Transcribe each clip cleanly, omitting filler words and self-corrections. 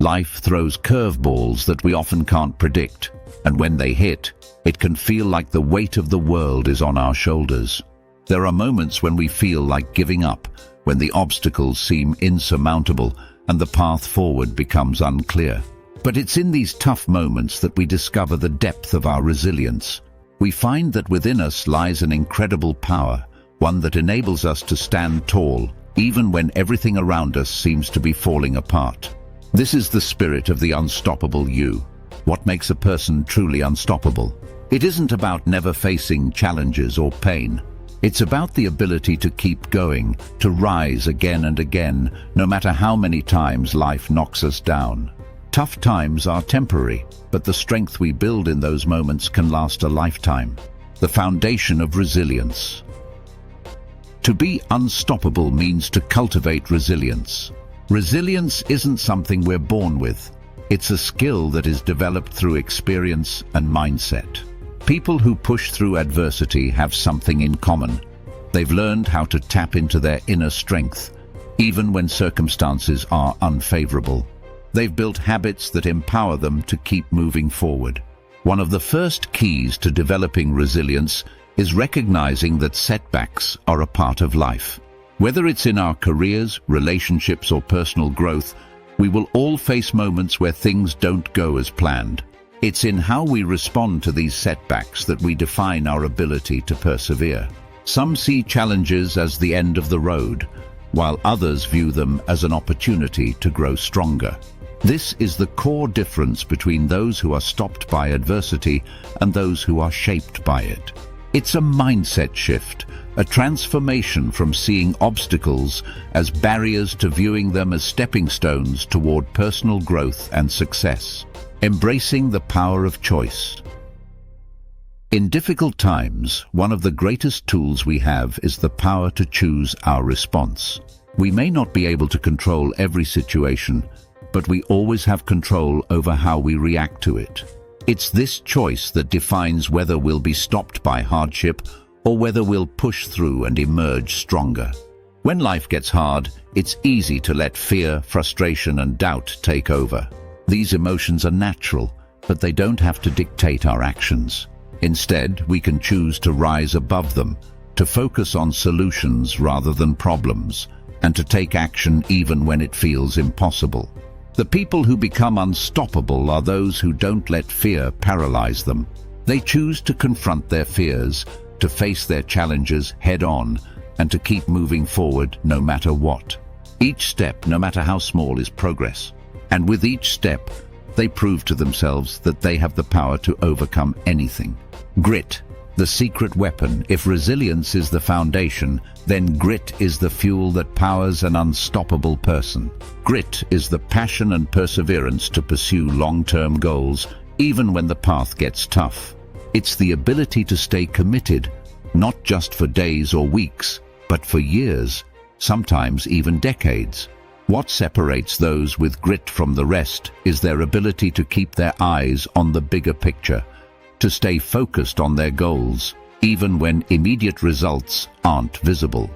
Life throws curveballs that we often can't predict, and when they hit, it can feel like the weight of the world is on our shoulders. There are moments when we feel like giving up, when the obstacles seem insurmountable and the path forward becomes unclear. But it's in these tough moments that we discover the depth of our resilience. We find that within us lies an incredible power, one that enables us to stand tall, even when everything around us seems to be falling apart. This is the spirit of the unstoppable you. What makes a person truly unstoppable? It isn't about never facing challenges or pain. It's about the ability to keep going, to rise again and again, no matter how many times life knocks us down. Tough times are temporary, but the strength we build in those moments can last a lifetime. The foundation of resilience. To be unstoppable means to cultivate resilience. Resilience isn't something we're born with. It's a skill that is developed through experience and mindset. People who push through adversity have something in common. They've learned how to tap into their inner strength, even when circumstances are unfavorable. They've built habits that empower them to keep moving forward. One of the first keys to developing resilience is recognizing that setbacks are a part of life. Whether it's in our careers, relationships, or personal growth, we will all face moments where things don't go as planned. It's in how we respond to these setbacks that we define our ability to persevere. Some see challenges as the end of the road, while others view them as an opportunity to grow stronger. This is the core difference between those who are stopped by adversity and those who are shaped by it. It's a mindset shift, a transformation from seeing obstacles as barriers to viewing them as stepping stones toward personal growth and success. Embracing the power of choice. In difficult times, one of the greatest tools we have is the power to choose our response. We may not be able to control every situation, but we always have control over how we react to it. It's this choice that defines whether we'll be stopped by hardship or whether we'll push through and emerge stronger. When life gets hard, it's easy to let fear, frustration, and doubt take over. These emotions are natural, but they don't have to dictate our actions. Instead, we can choose to rise above them, to focus on solutions rather than problems, and to take action even when it feels impossible. The people who become unstoppable are those who don't let fear paralyze them. They choose to confront their fears, to face their challenges head-on, and to keep moving forward no matter what. Each step, no matter how small, is progress. And with each step, they prove to themselves that they have the power to overcome anything. Grit, the secret weapon. If resilience is the foundation, then grit is the fuel that powers an unstoppable person. Grit is the passion and perseverance to pursue long-term goals, even when the path gets tough. It's the ability to stay committed, not just for days or weeks, but for years, sometimes even decades. What separates those with grit from the rest is their ability to keep their eyes on the bigger picture, to stay focused on their goals, even when immediate results aren't visible.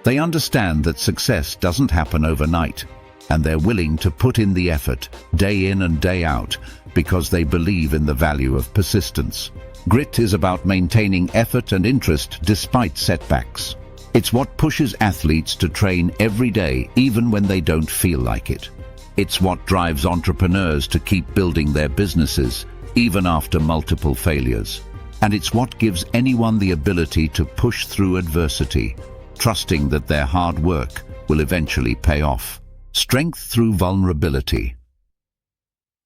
They understand that success doesn't happen overnight, and they're willing to put in the effort, day in and day out, because they believe in the value of persistence. Grit is about maintaining effort and interest despite setbacks. It's what pushes athletes to train every day, even when they don't feel like it. It's what drives entrepreneurs to keep building their businesses, even after multiple failures. And it's what gives anyone the ability to push through adversity, trusting that their hard work will eventually pay off. Strength through vulnerability.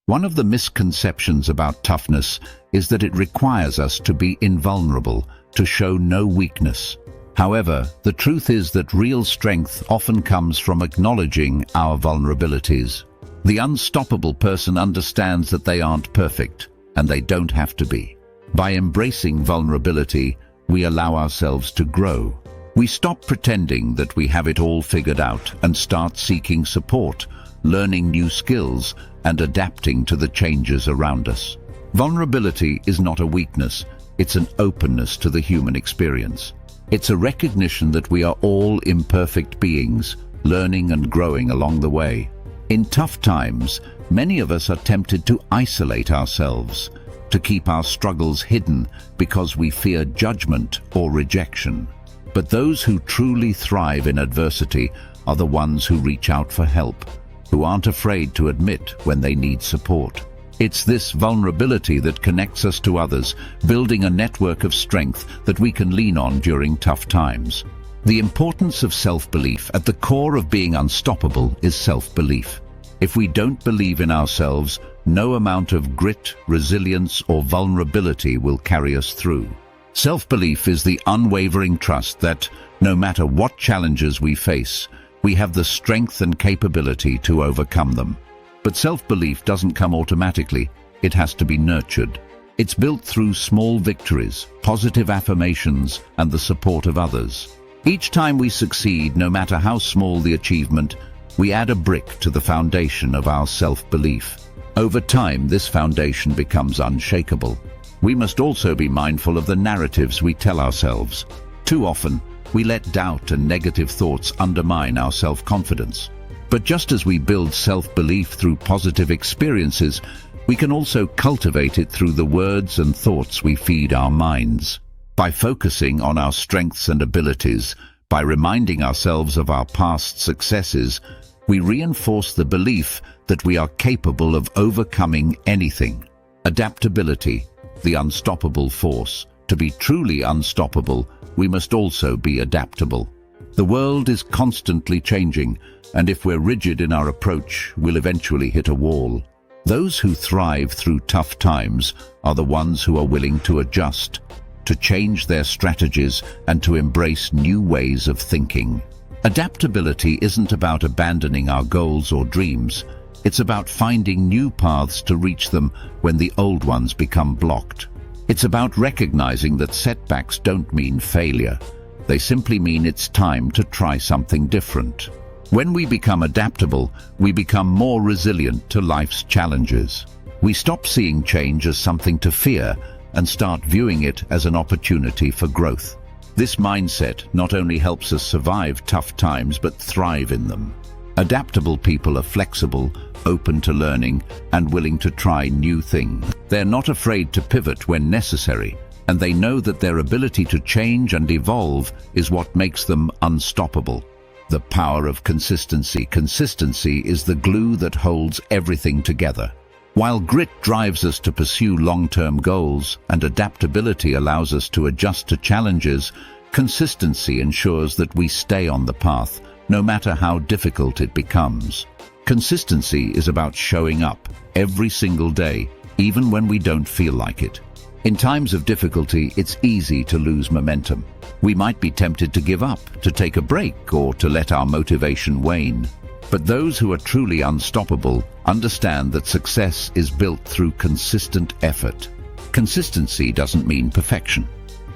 One of the misconceptions about toughness is that it requires us to be invulnerable, to show no weakness. However, the truth is that real strength often comes from acknowledging our vulnerabilities. The unstoppable person understands that they aren't perfect, and they don't have to be. By embracing vulnerability, we allow ourselves to grow. We stop pretending that we have it all figured out and start seeking support, learning new skills, and adapting to the changes around us. Vulnerability is not a weakness, it's an openness to the human experience. It's a recognition that we are all imperfect beings, learning and growing along the way. In tough times, Many of us are tempted to isolate ourselves, to keep our struggles hidden because we fear judgment or rejection. But those who truly thrive in adversity are the ones who reach out for help, who aren't afraid to admit when they need support. It's this vulnerability that connects us to others, building a network of strength that we can lean on during tough times. The importance of self-belief. At the core of being unstoppable is self-belief. If we don't believe in ourselves, no amount of grit, resilience, or vulnerability will carry us through. Self-belief is the unwavering trust that, no matter what challenges we face, we have the strength and capability to overcome them. But self-belief doesn't come automatically. It has to be nurtured. It's built through small victories, positive affirmations, and the support of others. Each time we succeed, no matter how small the achievement, we add a brick to the foundation of our self-belief. Over time, this foundation becomes unshakable. We must also be mindful of the narratives we tell ourselves. Too often, we let doubt and negative thoughts undermine our self-confidence. But just as we build self-belief through positive experiences, we can also cultivate it through the words and thoughts we feed our minds. By focusing on our strengths and abilities, by reminding ourselves of our past successes, we reinforce the belief that we are capable of overcoming anything. Adaptability, the unstoppable force. To be truly unstoppable, we must also be adaptable. The world is constantly changing, and if we're rigid in our approach, we'll eventually hit a wall. Those who thrive through tough times are the ones who are willing to adjust, to change their strategies, and to embrace new ways of thinking. Adaptability isn't about abandoning our goals or dreams. It's about finding new paths to reach them when the old ones become blocked. It's about recognizing that setbacks don't mean failure. They simply mean it's time to try something different. When we become adaptable, we become more resilient to life's challenges. We stop seeing change as something to fear and start viewing it as an opportunity for growth. This mindset not only helps us survive tough times but thrive in them. Adaptable people are flexible, open to learning, and willing to try new things. They're not afraid to pivot when necessary, and they know that their ability to change and evolve is what makes them unstoppable. The power of consistency. Consistency is the glue that holds everything together. While grit drives us to pursue long-term goals and adaptability allows us to adjust to challenges, consistency ensures that we stay on the path, no matter how difficult it becomes. Consistency is about showing up every single day, even when we don't feel like it. In times of difficulty, it's easy to lose momentum. We might be tempted to give up, to take a break, or to let our motivation wane. But those who are truly unstoppable understand that success is built through consistent effort. Consistency doesn't mean perfection.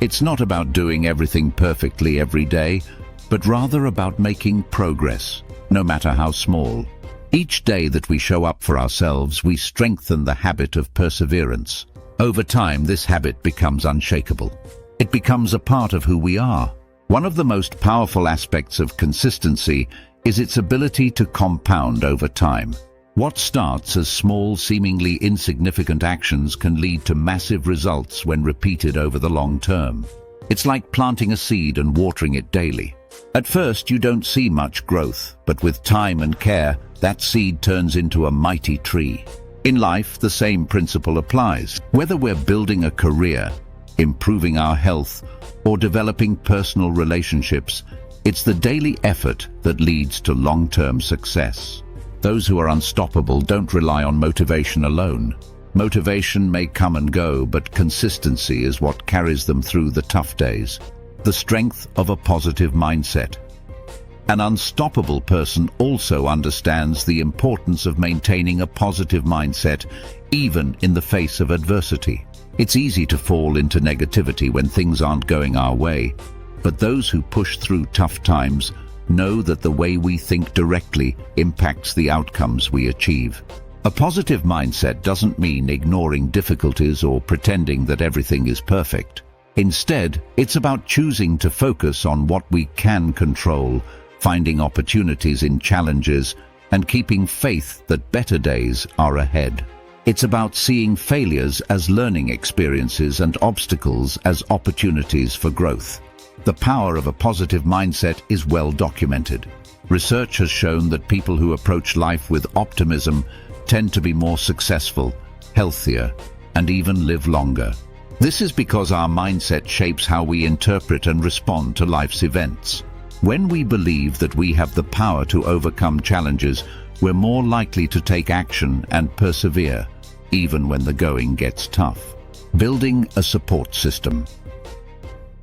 It's not about doing everything perfectly every day, but rather about making progress, no matter how small. Each day that we show up for ourselves, we strengthen the habit of perseverance. Over time, this habit becomes unshakable. It becomes a part of who we are. One of the most powerful aspects of consistency is its ability to compound over time. What starts as small, seemingly insignificant actions can lead to massive results when repeated over the long term. It's like planting a seed and watering it daily. At first, you don't see much growth, but with time and care, that seed turns into a mighty tree. In life, the same principle applies. Whether we're building a career, improving our health, or developing personal relationships, it's the daily effort that leads to long-term success. Those who are unstoppable don't rely on motivation alone. Motivation may come and go, but consistency is what carries them through the tough days. The strength of a positive mindset. An unstoppable person also understands the importance of maintaining a positive mindset, even in the face of adversity. It's easy to fall into negativity when things aren't going our way, but those who push through tough times know that the way we think directly impacts the outcomes we achieve. A positive mindset doesn't mean ignoring difficulties or pretending that everything is perfect. Instead, it's about choosing to focus on what we can control, finding opportunities in challenges, and keeping faith that better days are ahead. It's about seeing failures as learning experiences and obstacles as opportunities for growth. The power of a positive mindset is well documented. Research has shown that people who approach life with optimism tend to be more successful, healthier, and even live longer. This is because our mindset shapes how we interpret and respond to life's events. When we believe that we have the power to overcome challenges, we're more likely to take action and persevere, even when the going gets tough. Building a support system.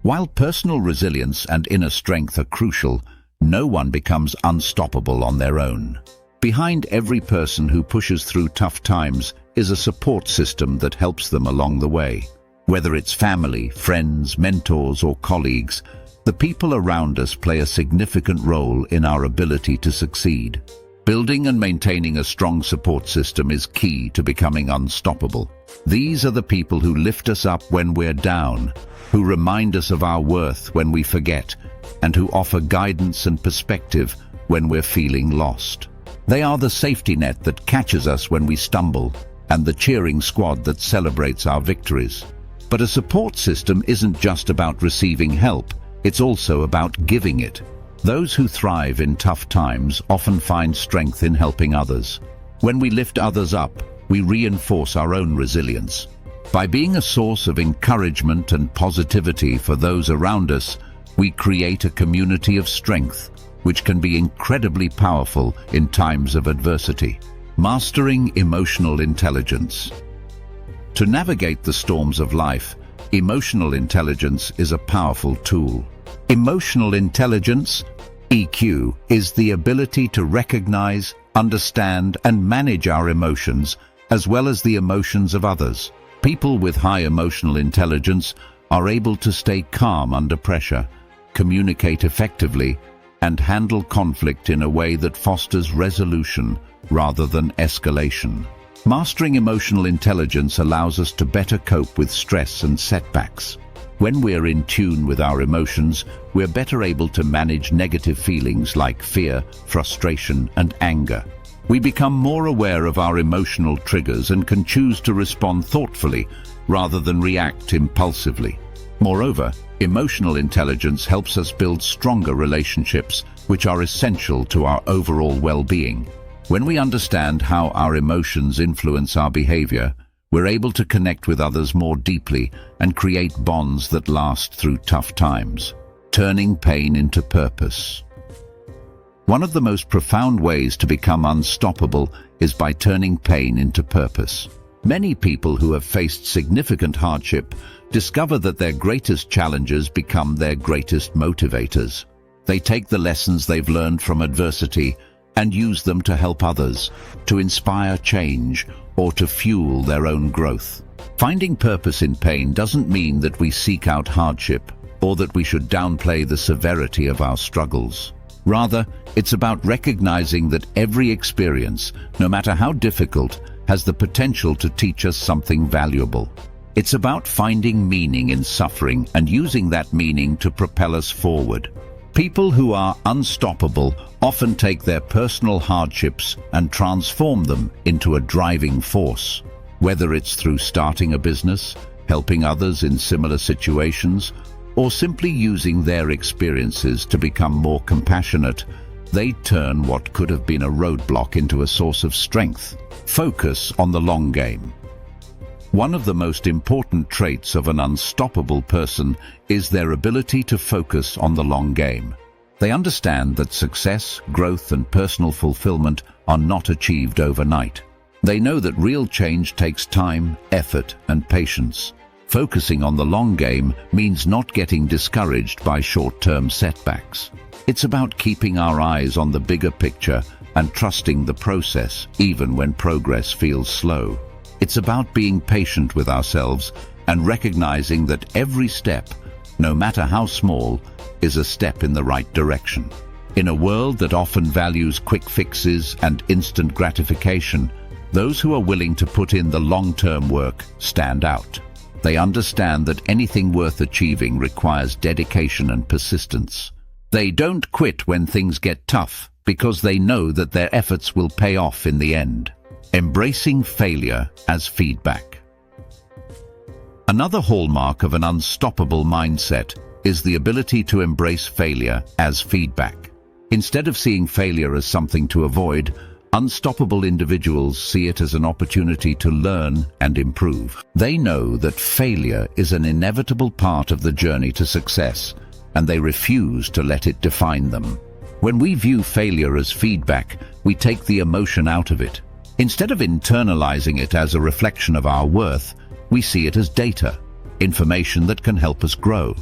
While personal resilience and inner strength are crucial, no one becomes unstoppable on their own. Behind every person who pushes through tough times is a support system that helps them along the way. Whether it's family, friends, mentors, or colleagues, the people around us play a significant role in our ability to succeed. Building and maintaining a strong support system is key to becoming unstoppable. These are the people who lift us up when we're down, who remind us of our worth when we forget, and who offer guidance and perspective when we're feeling lost. They are the safety net that catches us when we stumble, and the cheering squad that celebrates our victories. But a support system isn't just about receiving help, it's also about giving it. Those who thrive in tough times often find strength in helping others. When we lift others up, we reinforce our own resilience. By being a source of encouragement and positivity for those around us, we create a community of strength, which can be incredibly powerful in times of adversity. Mastering emotional intelligence. To navigate the storms of life, emotional intelligence is a powerful tool. Emotional intelligence, EQ, is the ability to recognize, understand, and manage our emotions, as well as the emotions of others. People with high emotional intelligence are able to stay calm under pressure, communicate effectively, and handle conflict in a way that fosters resolution rather than escalation. Mastering emotional intelligence allows us to better cope with stress and setbacks. When we're in tune with our emotions, we're better able to manage negative feelings like fear, frustration, and anger. We become more aware of our emotional triggers and can choose to respond thoughtfully rather than react impulsively. Moreover, emotional intelligence helps us build stronger relationships, which are essential to our overall well-being. When we understand how our emotions influence our behavior, we're able to connect with others more deeply and create bonds that last through tough times. Turning pain into purpose. One of the most profound ways to become unstoppable is by turning pain into purpose. Many people who have faced significant hardship discover that their greatest challenges become their greatest motivators. They take the lessons they've learned from adversity and use them to help others, to inspire change, or to fuel their own growth. Finding purpose in pain doesn't mean that we seek out hardship or that we should downplay the severity of our struggles. Rather, it's about recognizing that every experience, no matter how difficult, has the potential to teach us something valuable. It's about finding meaning in suffering and using that meaning to propel us forward. People who are unstoppable often take their personal hardships and transform them into a driving force. Whether it's through starting a business, helping others in similar situations, or simply using their experiences to become more compassionate, they turn what could have been a roadblock into a source of strength. Focus on the long game. One of the most important traits of an unstoppable person is their ability to focus on the long game. They understand that success, growth, and personal fulfillment are not achieved overnight. They know that real change takes time, effort, and patience. Focusing on the long game means not getting discouraged by short-term setbacks. It's about keeping our eyes on the bigger picture and trusting the process, even when progress feels slow. It's about being patient with ourselves and recognizing that every step, no matter how small, is a step in the right direction. In a world that often values quick fixes and instant gratification, those who are willing to put in the long-term work stand out. They understand that anything worth achieving requires dedication and persistence. They don't quit when things get tough. because they know that their efforts will pay off in the end. Embracing failure as feedback. Another hallmark of an unstoppable mindset is the ability to embrace failure as feedback. Instead of seeing failure as something to avoid, unstoppable individuals see it as an opportunity to learn and improve. They know that failure is an inevitable part of the journey to success, and they refuse to let it define them. When we view failure as feedback, we take the emotion out of it. Instead of internalizing it as a reflection of our worth, we see it as data, information that can help us grow.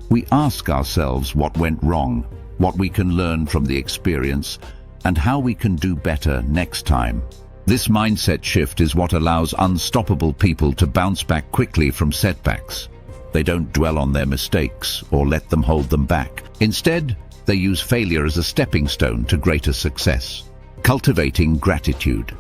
We ask ourselves what went wrong, what we can learn from the experience, and how we can do better next time. This mindset shift is what allows unstoppable people to bounce back quickly from setbacks. They don't dwell on their mistakes or let them hold them back. Instead, they use failure as a stepping stone to greater success. Cultivating gratitude.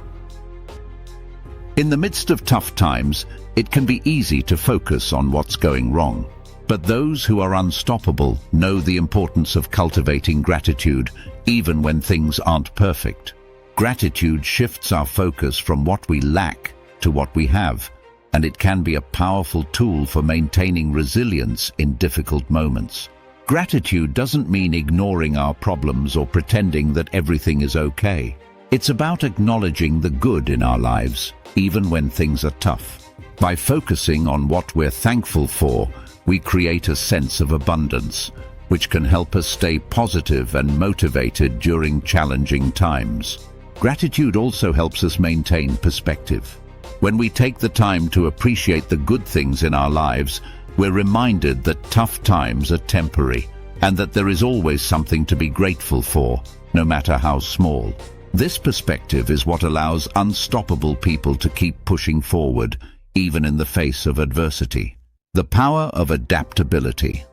In the midst of tough times, it can be easy to focus on what's going wrong. But those who are unstoppable know the importance of cultivating gratitude even when things aren't perfect. Gratitude shifts our focus from what we lack to what we have, and it can be a powerful tool for maintaining resilience in difficult moments. Gratitude doesn't mean ignoring our problems or pretending that everything is okay. It's about acknowledging the good in our lives, even when things are tough. By focusing on what we're thankful for, we create a sense of abundance, which can help us stay positive and motivated during challenging times. Gratitude also helps us maintain perspective. When we take the time to appreciate the good things in our lives, we're reminded that tough times are temporary and that there is always something to be grateful for, no matter how small. This perspective is what allows unstoppable people to keep pushing forward, even in the face of adversity. The power of adaptability.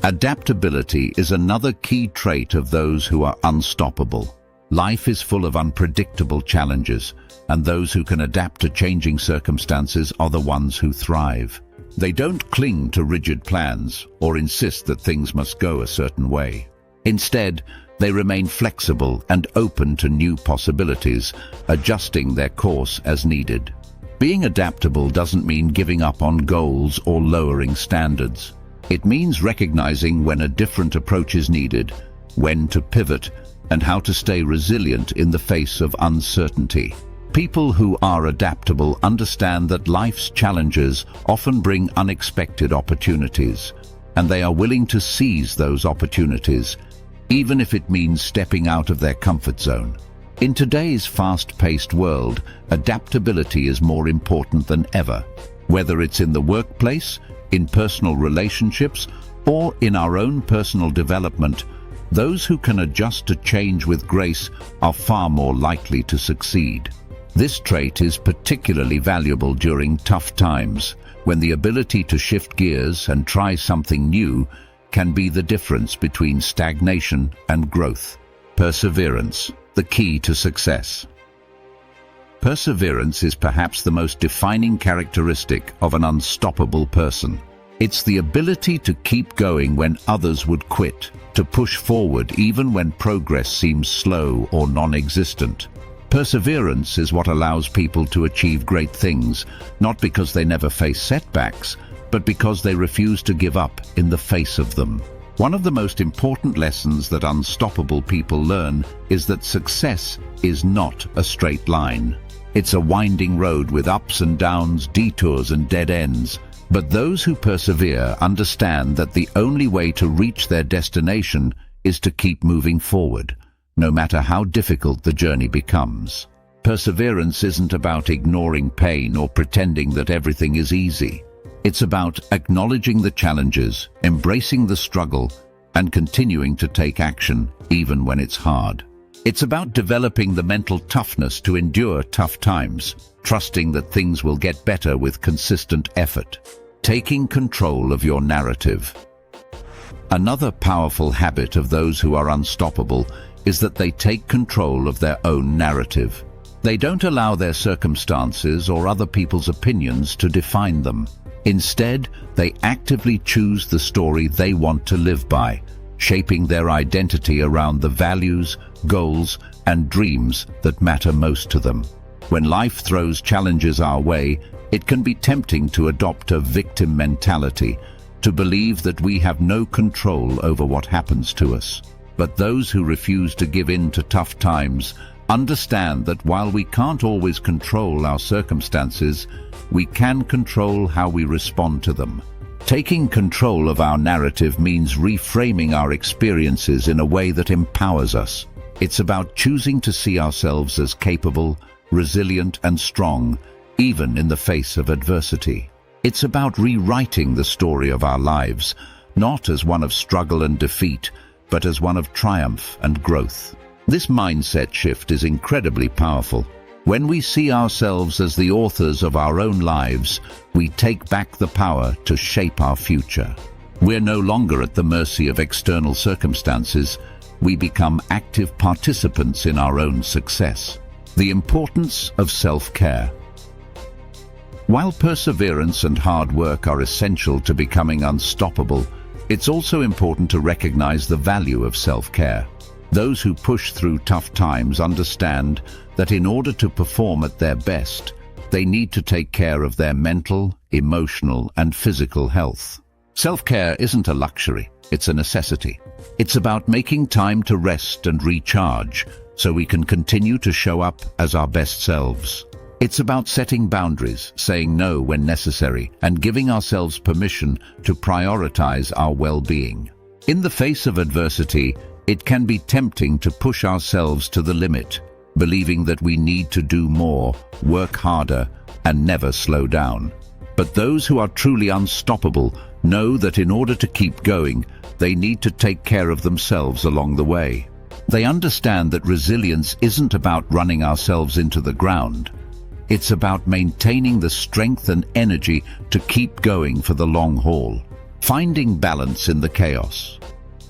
Adaptability is another key trait of those who are unstoppable. Life is full of unpredictable challenges, and those who can adapt to changing circumstances are the ones who thrive. They don't cling to rigid plans or insist that things must go a certain way. Instead, they remain flexible and open to new possibilities, adjusting their course as needed. Being adaptable doesn't mean giving up on goals or lowering standards. It means recognizing when a different approach is needed, when to pivot, and how to stay resilient in the face of uncertainty. People who are adaptable understand that life's challenges often bring unexpected opportunities, and they are willing to seize those opportunities, even if it means stepping out of their comfort zone. In today's fast-paced world, adaptability is more important than ever. Whether it's in the workplace, in personal relationships, or in our own personal development, those who can adjust to change with grace are far more likely to succeed. This trait is particularly valuable during tough times, when the ability to shift gears and try something new can be the difference between stagnation and growth. Perseverance, the key to success. Perseverance is perhaps the most defining characteristic of an unstoppable person. It's the ability to keep going when others would quit, to push forward even when progress seems slow or non-existent. Perseverance is what allows people to achieve great things, not because they never face setbacks, but because they refuse to give up in the face of them. One of the most important lessons that unstoppable people learn is that success is not a straight line. It's a winding road with ups and downs, detours and dead ends. But those who persevere understand that the only way to reach their destination is to keep moving forward, no matter how difficult the journey becomes. Perseverance isn't about ignoring pain or pretending that everything is easy. It's about acknowledging the challenges, embracing the struggle, and continuing to take action even when it's hard. It's about developing the mental toughness to endure tough times, trusting that things will get better with consistent effort. Taking control of your narrative. Another powerful habit of those who are unstoppable is that they take control of their own narrative. They don't allow their circumstances or other people's opinions to define them. Instead, they actively choose the story they want to live by, shaping their identity around the values, goals, and dreams that matter most to them. When life throws challenges our way, it can be tempting to adopt a victim mentality, to believe that we have no control over what happens to us. But those who refuse to give in to tough times understand that while we can't always control our circumstances, we can control how we respond to them. Taking control of our narrative means reframing our experiences in a way that empowers us. It's about choosing to see ourselves as capable, resilient, and strong, even in the face of adversity. It's about rewriting the story of our lives, not as one of struggle and defeat, but as one of triumph and growth. This mindset shift is incredibly powerful. When we see ourselves as the authors of our own lives, we take back the power to shape our future. We're no longer at the mercy of external circumstances. We become active participants in our own success. The importance of self-care. While perseverance and hard work are essential to becoming unstoppable, it's also important to recognize the value of self-care. Those who push through tough times understand that in order to perform at their best, they need to take care of their mental, emotional, and physical health. Self-care isn't a luxury, it's a necessity. It's about making time to rest and recharge so we can continue to show up as our best selves. It's about setting boundaries, saying no when necessary, and giving ourselves permission to prioritize our well-being. In the face of adversity, it can be tempting to push ourselves to the limit, believing that we need to do more, work harder, and never slow down. But those who are truly unstoppable know that in order to keep going, they need to take care of themselves along the way. They understand that resilience isn't about running ourselves into the ground. It's about maintaining the strength and energy to keep going for the long haul. Finding balance in the chaos.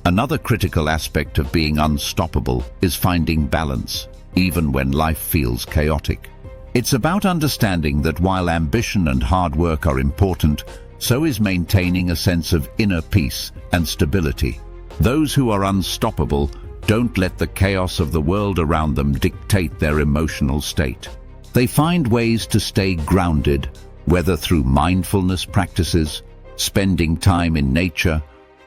Another critical aspect of being unstoppable is finding balance, even when life feels chaotic. It's about understanding that while ambition and hard work are important, so is maintaining a sense of inner peace and stability. Those who are unstoppable don't let the chaos of the world around them dictate their emotional state. They find ways to stay grounded, whether through mindfulness practices, spending time in nature,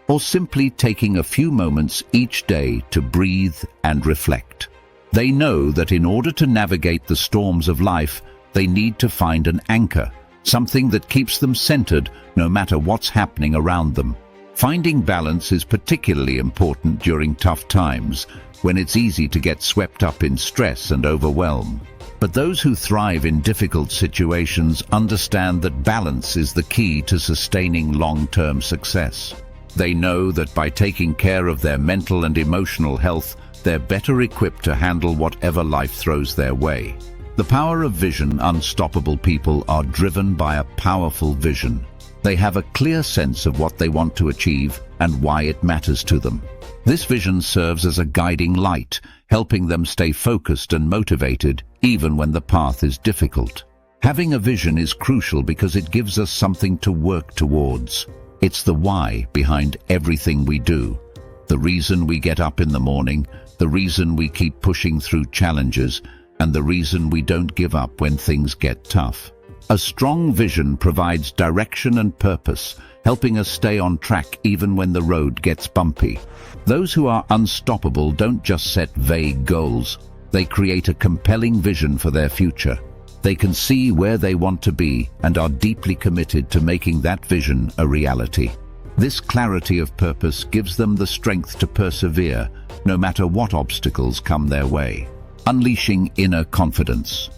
or simply taking a few moments each day to breathe and reflect. They know that in order to navigate the storms of life, they need to find an anchor, something that keeps them centered no matter what's happening around them. Finding balance is particularly important during tough times, when it's easy to get swept up in stress and overwhelm. But those who thrive in difficult situations understand that balance is the key to sustaining long-term success. They know that by taking care of their mental and emotional health, they're better equipped to handle whatever life throws their way. The power of vision. Unstoppable people are driven by a powerful vision. They have a clear sense of what they want to achieve and why it matters to them. This vision serves as a guiding light, helping them stay focused and motivated even when the path is difficult. Having a vision is crucial because it gives us something to work towards. It's the why behind everything we do. The reason we get up in the morning, the reason we keep pushing through challenges, and the reason we don't give up when things get tough. A strong vision provides direction and purpose, helping us stay on track even when the road gets bumpy. Those who are unstoppable don't just set vague goals. They create a compelling vision for their future. They can see where they want to be and are deeply committed to making that vision a reality. This clarity of purpose gives them the strength to persevere, no matter what obstacles come their way. Unleashing inner confidence.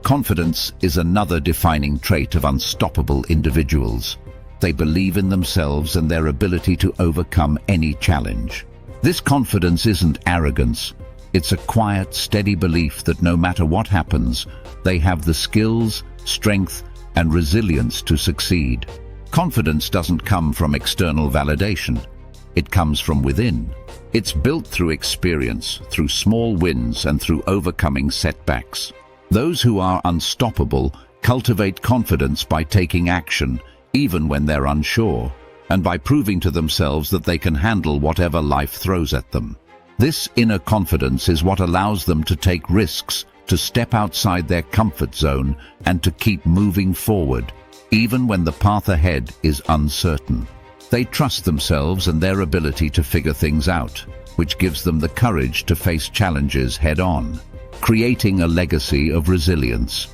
Confidence is another defining trait of unstoppable individuals. They believe in themselves and their ability to overcome any challenge. This confidence isn't arrogance. It's a quiet, steady belief that no matter what happens, they have the skills, strength, and resilience to succeed. Confidence doesn't come from external validation. It comes from within. It's built through experience, through small wins, and through overcoming setbacks. Those who are unstoppable cultivate confidence by taking action, even when they're unsure. and by proving to themselves that they can handle whatever life throws at them. This inner confidence is what allows them to take risks, to step outside their comfort zone, and to keep moving forward, even when the path ahead is uncertain. They trust themselves and their ability to figure things out, which gives them the courage to face challenges head-on, creating a legacy of resilience.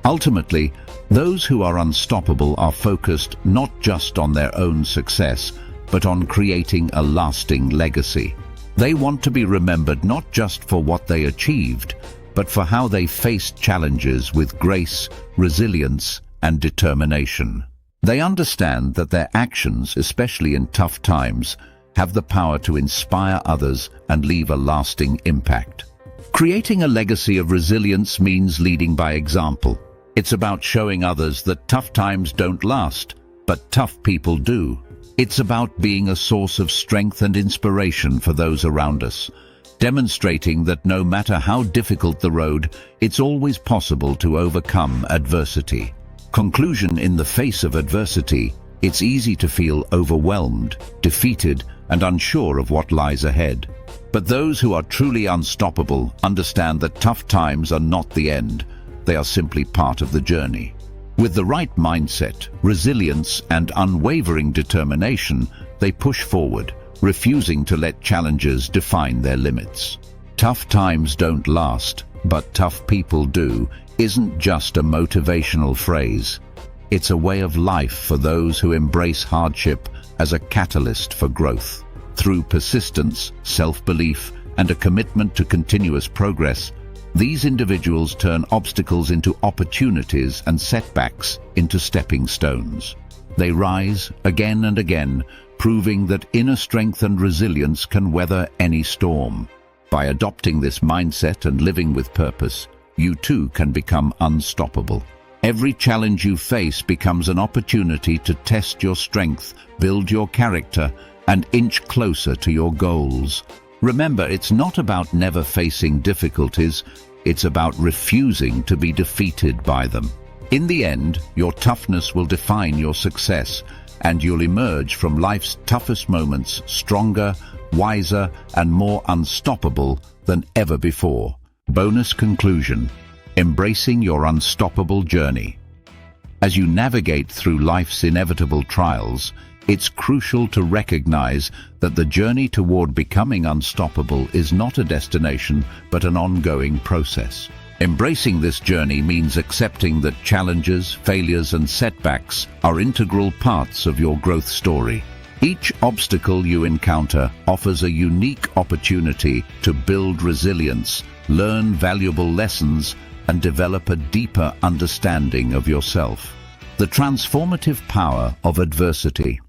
Ultimately, those who are unstoppable are focused not just on their own success, but on creating a lasting legacy. They want to be remembered not just for what they achieved, but for how they faced challenges with grace, resilience, and determination. They understand that their actions, especially in tough times, have the power to inspire others and leave a lasting impact. Creating a legacy of resilience means leading by example. It's about showing others that tough times don't last, but tough people do. It's about being a source of strength and inspiration for those around us, demonstrating that no matter how difficult the road, it's always possible to overcome adversity. Conclusion: in the face of adversity, it's easy to feel overwhelmed, defeated, and unsure of what lies ahead. But those who are truly unstoppable understand that tough times are not the end. They are simply part of the journey. With the right mindset, resilience, and unwavering determination, they push forward, refusing to let challenges define their limits. Tough times don't last, but tough people do isn't just a motivational phrase. It's a way of life for those who embrace hardship as a catalyst for growth. Through persistence, self-belief, and a commitment to continuous progress, these individuals turn obstacles into opportunities and setbacks into stepping stones. They rise again and again, proving that inner strength and resilience can weather any storm. By adopting this mindset and living with purpose, you too can become unstoppable. Every challenge you face becomes an opportunity to test your strength, build your character, and inch closer to your goals. Remember, it's not about never facing difficulties, it's about refusing to be defeated by them. In the end, your toughness will define your success, and you'll emerge from life's toughest moments stronger, wiser, and more unstoppable than ever before. Bonus conclusion: embracing your unstoppable journey. As you navigate through life's inevitable trials, it's crucial to recognize that the journey toward becoming unstoppable is not a destination, but an ongoing process. Embracing this journey means accepting that challenges, failures, and setbacks are integral parts of your growth story. Each obstacle you encounter offers a unique opportunity to build resilience, learn valuable lessons, and develop a deeper understanding of yourself. The transformative power of adversity.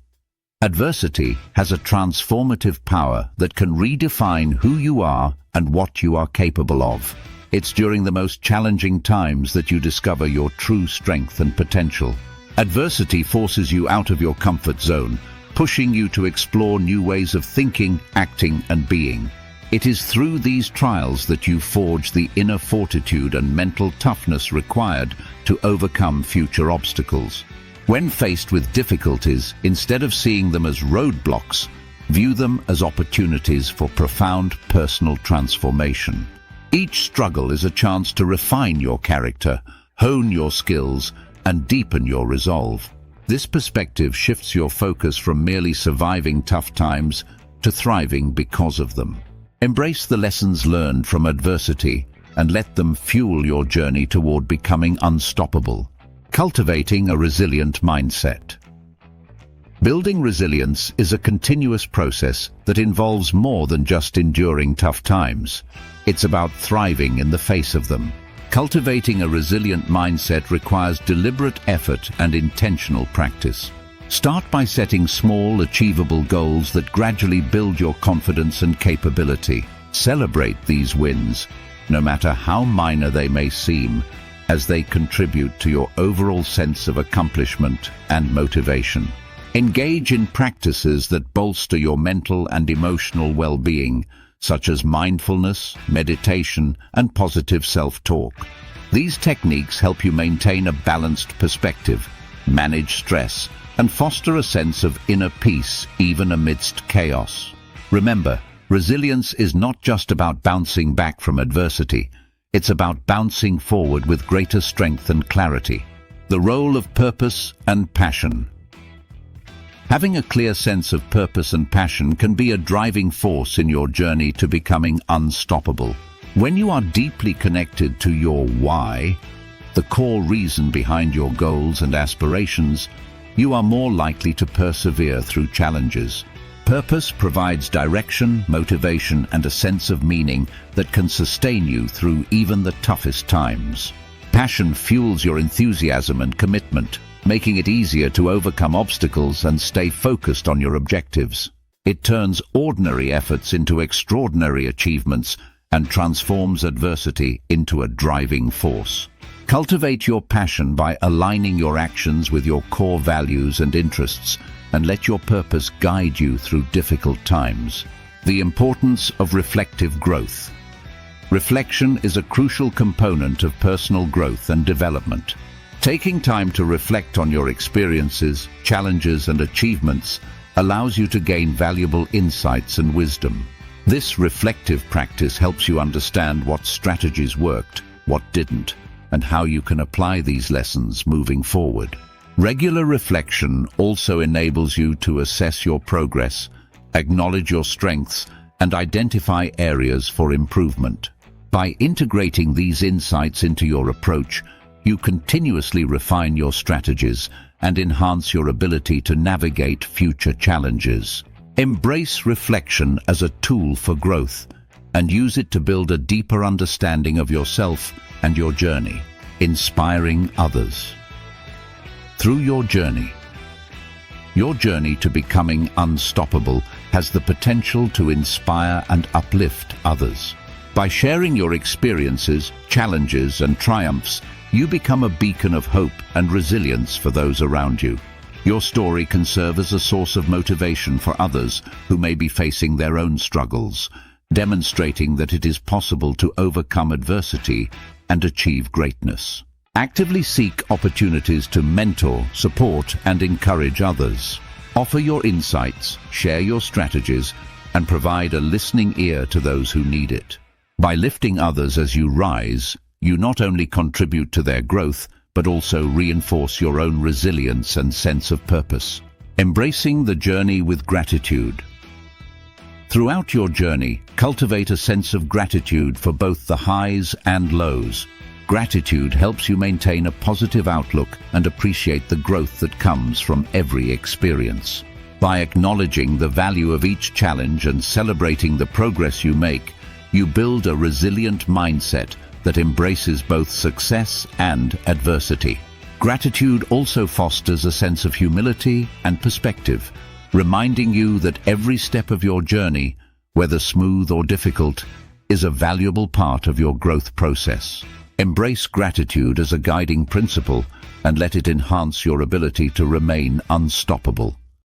Adversity has a transformative power that can redefine who you are and what you are capable of. It's during the most challenging times that you discover your true strength and potential. Adversity forces you out of your comfort zone, pushing you to explore new ways of thinking, acting, and being. It is through these trials that you forge the inner fortitude and mental toughness required to overcome future obstacles. When faced with difficulties, instead of seeing them as roadblocks, view them as opportunities for profound personal transformation. Each struggle is a chance to refine your character, hone your skills, and deepen your resolve. This perspective shifts your focus from merely surviving tough times to thriving because of them. Embrace the lessons learned from adversity and let them fuel your journey toward becoming unstoppable. Cultivating a resilient mindset. Building resilience is a continuous process that involves more than just enduring tough times. It's about thriving in the face of them. Cultivating a resilient mindset requires deliberate effort and intentional practice. Start by setting small, achievable goals that gradually build your confidence and capability. Celebrate these wins, no matter how minor they may seem, as they contribute to your overall sense of accomplishment and motivation. Engage in practices that bolster your mental and emotional well-being, such as mindfulness, meditation, and positive self-talk. These techniques help you maintain a balanced perspective, manage stress, and foster a sense of inner peace even amidst chaos. Remember, resilience is not just about bouncing back from adversity. It's about bouncing forward with greater strength and clarity. The role of purpose and passion. Having a clear sense of purpose and passion can be a driving force in your journey to becoming unstoppable. When you are deeply connected to your why, the core reason behind your goals and aspirations, you are more likely to persevere through challenges. Purpose provides direction, motivation, and a sense of meaning that can sustain you through even the toughest times. Passion fuels your enthusiasm and commitment, making it easier to overcome obstacles and stay focused on your objectives. It turns ordinary efforts into extraordinary achievements and transforms adversity into a driving force. Cultivate your passion by aligning your actions with your core values and interests, and let your purpose guide you through difficult times. The importance of reflective growth. Reflection is a crucial component of personal growth and development. Taking time to reflect on your experiences, challenges, and achievements allows you to gain valuable insights and wisdom. This reflective practice helps you understand what strategies worked, what didn't, and how you can apply these lessons moving forward. Regular reflection also enables you to assess your progress, acknowledge your strengths, and identify areas for improvement. By integrating these insights into your approach, you continuously refine your strategies and enhance your ability to navigate future challenges. Embrace reflection as a tool for growth and use it to build a deeper understanding of yourself and your journey, inspiring others. Through your journey to becoming unstoppable has the potential to inspire and uplift others. By sharing your experiences, challenges, and triumphs, you become a beacon of hope and resilience for those around you. Your story can serve as a source of motivation for others who may be facing their own struggles, demonstrating that it is possible to overcome adversity and achieve greatness. Actively seek opportunities to mentor, support, and encourage others. Offer your insights, share your strategies, and provide a listening ear to those who need it. By lifting others as you rise, you not only contribute to their growth, but also reinforce your own resilience and sense of purpose. Embracing the journey with gratitude. Throughout your journey, cultivate a sense of gratitude for both the highs and lows. Gratitude helps you maintain a positive outlook and appreciate the growth that comes from every experience. By acknowledging the value of each challenge and celebrating the progress you make, you build a resilient mindset that embraces both success and adversity. Gratitude also fosters a sense of humility and perspective, reminding you that every step of your journey, whether smooth or difficult, is a valuable part of your growth process. Embrace gratitude as a guiding principle and let it enhance your ability to remain unstoppable.